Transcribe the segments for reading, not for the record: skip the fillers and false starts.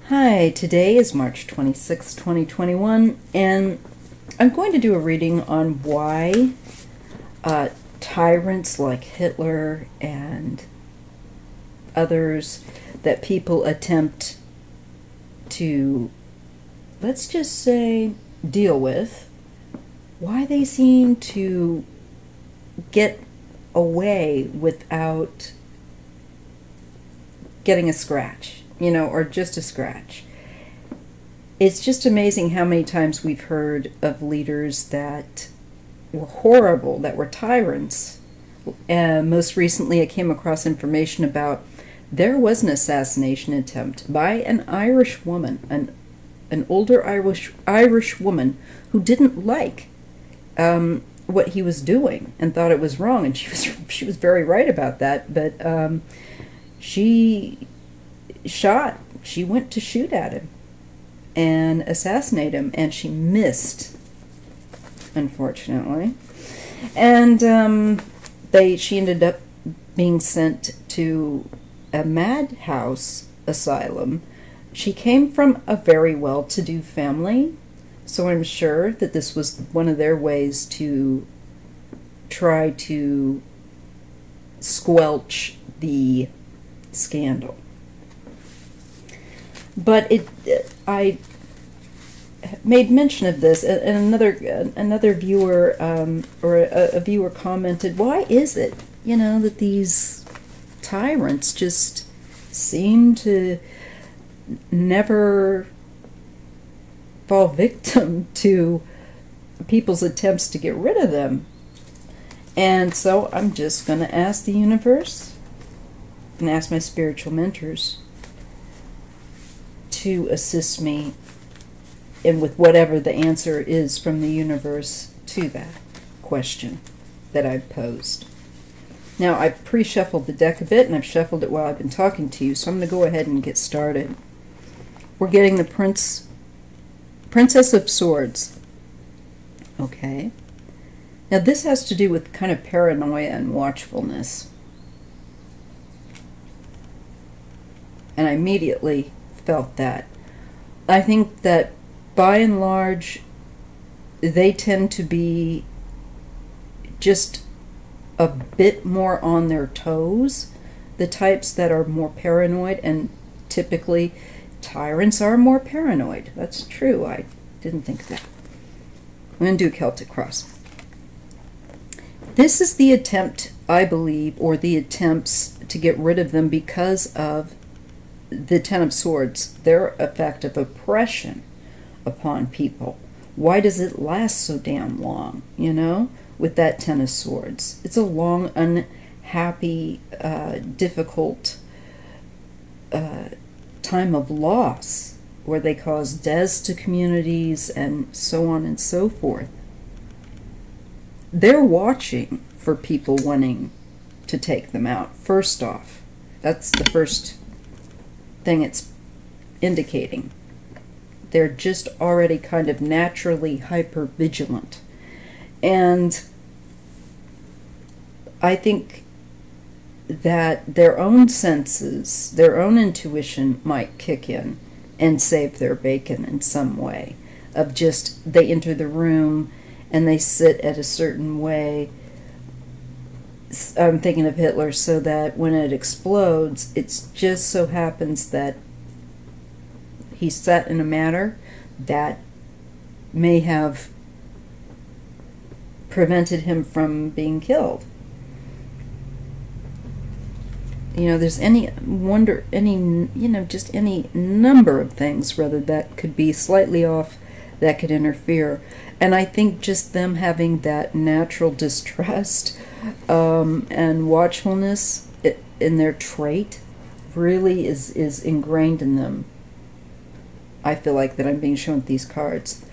Hi, today is March 26, 2021, and I'm going to do a reading on why tyrants like Hitler and others that people attempt to, let's just say, deal with, why they seem to get away without getting a scratch. Or just a scratch. It's just amazing how many times we've heard of leaders that were horrible, that were tyrants. Most recently, I came across information about there was an assassination attempt by an Irish woman, an older Irish woman who didn't like what he was doing and thought it was wrong, and she was very right about that. But she went to shoot at him and assassinate him, and she missed, unfortunately. And she ended up being sent to a madhouse asylum. She came from a very well-to-do family, so I'm sure that this was one of their ways to try to squelch the scandal. But I made mention of this, and another viewer or a viewer commented, "Why is it, that these tyrants just seem to never fall victim to people's attempts to get rid of them?" And so I'm just going to ask the universe and ask my spiritual mentors to assist me in with whatever the answer is from the universe to that question that I've posed. Now, I've pre-shuffled the deck a bit, and I've shuffled it while I've been talking to you, so I'm going to go ahead and get started. We're getting the Princess of Swords. Okay. Now, this has to do with kind of paranoia and watchfulness. And I immediately felt that. I think that by and large they tend to be just a bit more on their toes, the types that are more paranoid, and typically tyrants are more paranoid. That's true. I didn't think of that. I'm going to do a Celtic cross. This is the attempt, I believe, or the attempts to get rid of them because of the Ten of Swords, their effect of oppression upon people. Why does it last so damn long, with that Ten of Swords? It's a long, unhappy, difficult time of loss where they cause deaths to communities and so on and so forth. They're watching for people wanting to take them out, first off. That's the first thing it's indicating. They're just already kind of naturally hyper vigilant, and I think that their own senses, their own intuition might kick in and save their bacon in some way, of just they enter the room and they sit at a certain way. I'm thinking of Hitler, so that when it explodes, it just so happens that he sat in a manner that may have prevented him from being killed. There's just any number of things, rather, that could be slightly off, that could interfere. And I think just them having that natural distrust and watchfulness in their trait really is ingrained in them. I feel like that I'm being shown with these cards.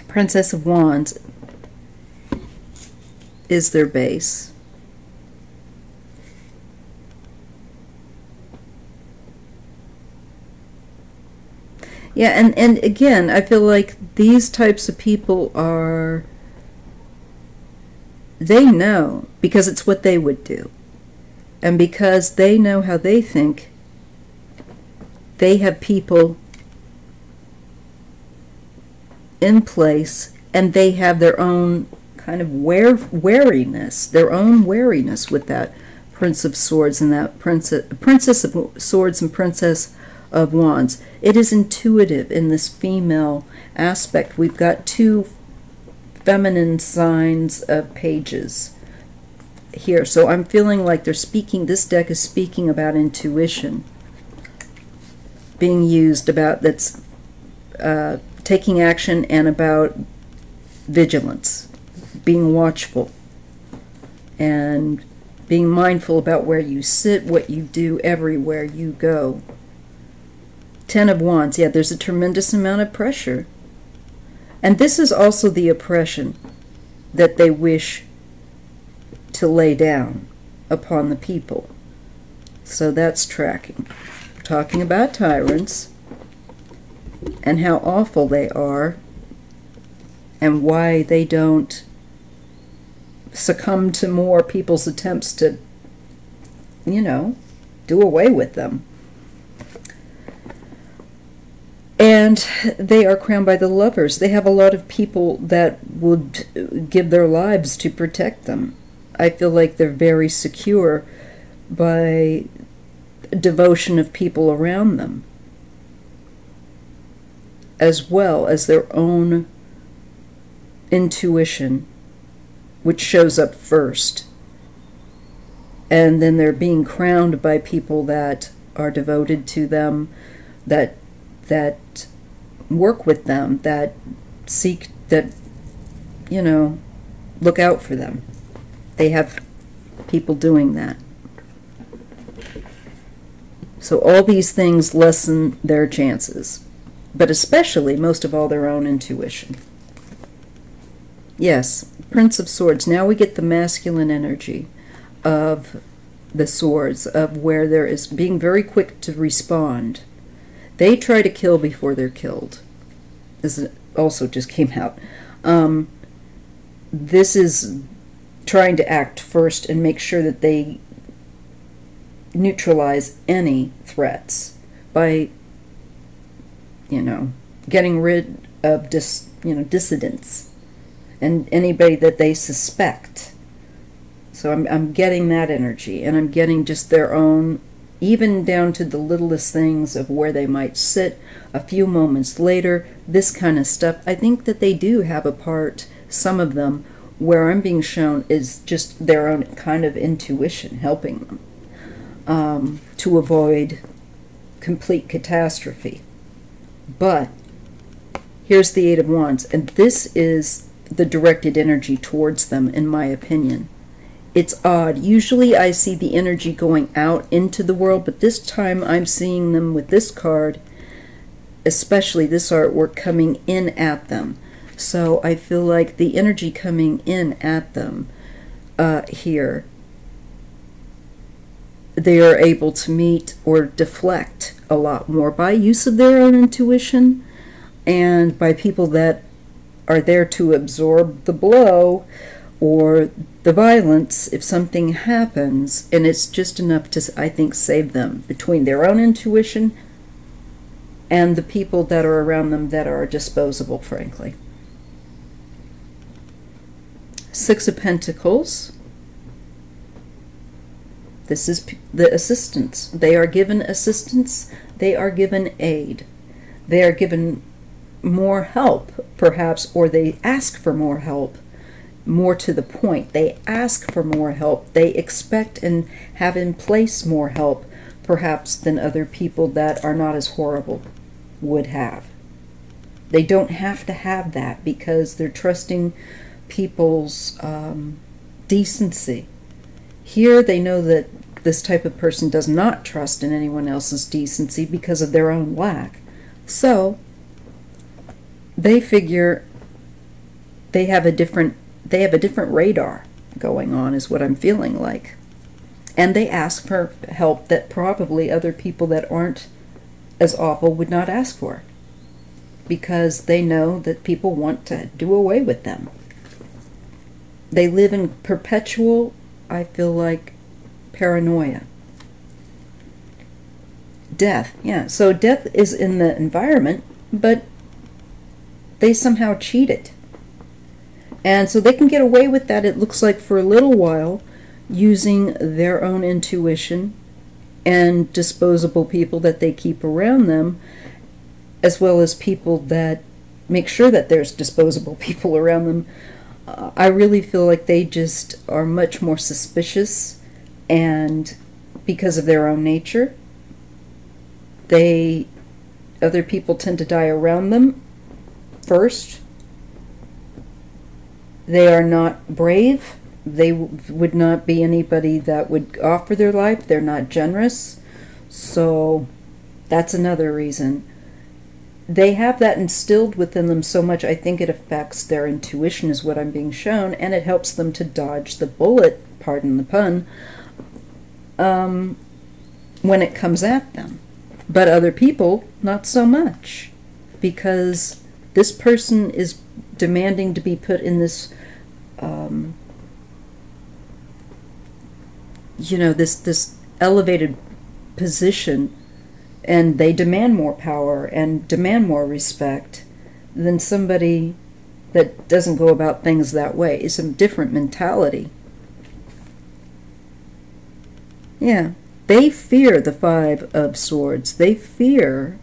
Princess of Wands is their base. Yeah, and again, I feel like these types of people they know, because it's what they would do. And because they know how they think, they have people in place, and they have their own kind of wariness, their own wariness with that Prince of Swords and that Princess of Swords and Princess of Wands. It is intuitive in this female aspect. We've got two feminine signs of pages here, so I'm feeling like they're speaking, this deck is speaking about intuition being used, about that's taking action, and about vigilance, being watchful and being mindful about where you sit, what you do, everywhere you go. Ten of Wands, yeah, there's a tremendous amount of pressure. And this is also the oppression that they wish to lay down upon the people. So that's tracking. We're talking about tyrants and how awful they are and why they don't succumb to more people's attempts to, you know, do away with them. And they are crowned by the Lovers. They have a lot of people that would give their lives to protect them. I feel like they're very secure by devotion of people around them, as well as their own intuition, which shows up first. And then they're being crowned by people that are devoted to them, that work with them, that seek, that, you know, look out for them. They have people doing that. So all these things lessen their chances, but especially, most of all, their own intuition. Yes, Prince of Swords. Now we get the masculine energy of the swords, of where there is being very quick to respond. They try to kill before they're killed. This also just came out. This is trying to act first and make sure that they neutralize any threats by, you know, getting rid of dissidents and anybody that they suspect. So I'm getting that energy, and I'm getting just their own, even down to the littlest things of where they might sit a few moments later, this kind of stuff. I think that they do have a part, some of them, where I'm being shown is just their own kind of intuition helping them to avoid complete catastrophe. But here's the Eight of Wands, and this is the directed energy towards them, in my opinion. It's odd. Usually I see the energy going out into the world, but this time I'm seeing them with this card, especially this artwork, coming in at them. So I feel like the energy coming in at them here, they are able to meet or deflect a lot more by use of their own intuition, and by people that are there to absorb the blow or the violence if something happens, and it's just enough to, I think, save them between their own intuition and the people that are around them that are disposable, frankly. Six of Pentacles. This is the assistance. They are given assistance. They are given aid. They are given more help, perhaps, or they ask for more help. More to the point, they ask for more help. They expect and have in place more help, perhaps, than other people that are not as horrible would have. They don't have to have that because they're trusting people's decency. Here they know that this type of person does not trust in anyone else's decency because of their own lack. So they figure they have a different radar going on, is what I'm feeling like. And they ask for help that probably other people that aren't as awful would not ask for, because they know that people want to do away with them. They live in perpetual, I feel like, paranoia. Death, yeah. So death is in the environment, but they somehow cheat it. And so they can get away with that, it looks like, for a little while, using their own intuition and disposable people that they keep around them, as well as people that make sure that there's disposable people around them. I really feel like they just are much more suspicious, and because of their own nature, other people tend to die around them first. They are not brave. They would not be anybody that would offer their life. They're not generous. So that's another reason. They have that instilled within them so much, I think it affects their intuition, is what I'm being shown, and it helps them to dodge the bullet, pardon the pun, when it comes at them. But other people, not so much, because this person is demanding to be put in this, this elevated position, and they demand more power and demand more respect than somebody that doesn't go about things that way. It's a different mentality. Yeah, they fear the Five of Swords. They fear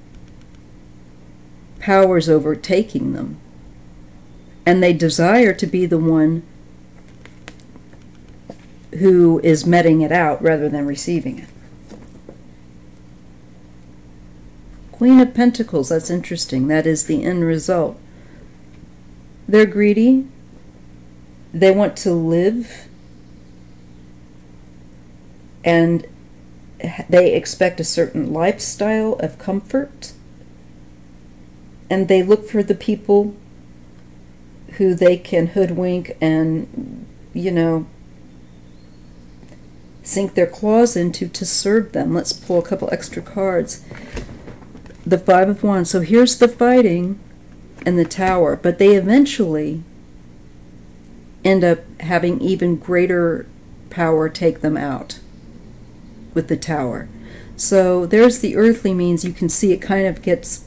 powers overtaking them. And they desire to be the one who is meting it out rather than receiving it. Queen of Pentacles, that's interesting. That is the end result. They're greedy. They want to live. And they expect a certain lifestyle of comfort. And they look for the people who they can hoodwink and, sink their claws into to serve them. Let's pull a couple extra cards. The Five of Wands. So here's the fighting and the Tower, but they eventually end up having even greater power take them out with the Tower. So there's the earthly means. You can see it kind of gets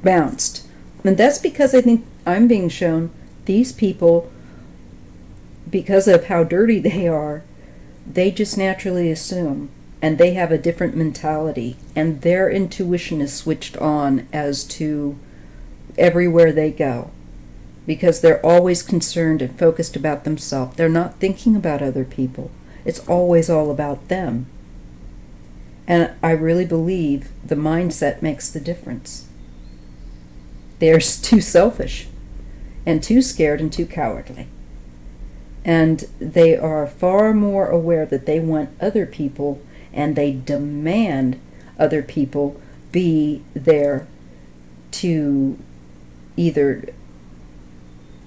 bounced. And that's because I think I'm being shown these people, because of how dirty they are, they just naturally assume, and they have a different mentality, and their intuition is switched on as to everywhere they go, because they're always concerned and focused about themselves. They're not thinking about other people. It's always all about them. And I really believe the mindset makes the difference. They're too selfish and too scared and too cowardly. And they are far more aware that they want other people, and they demand other people be there to either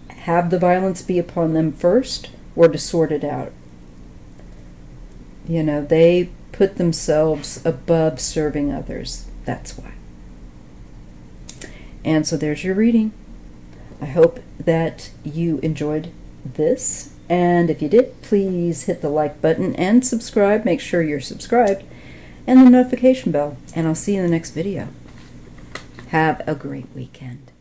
have the violence be upon them first or to sort it out. They put themselves above serving others. That's why. And so there's your reading. I hope that you enjoyed this. And if you did, please hit the like button and subscribe. Make sure you're subscribed. And the notification bell. And I'll see you in the next video. Have a great weekend.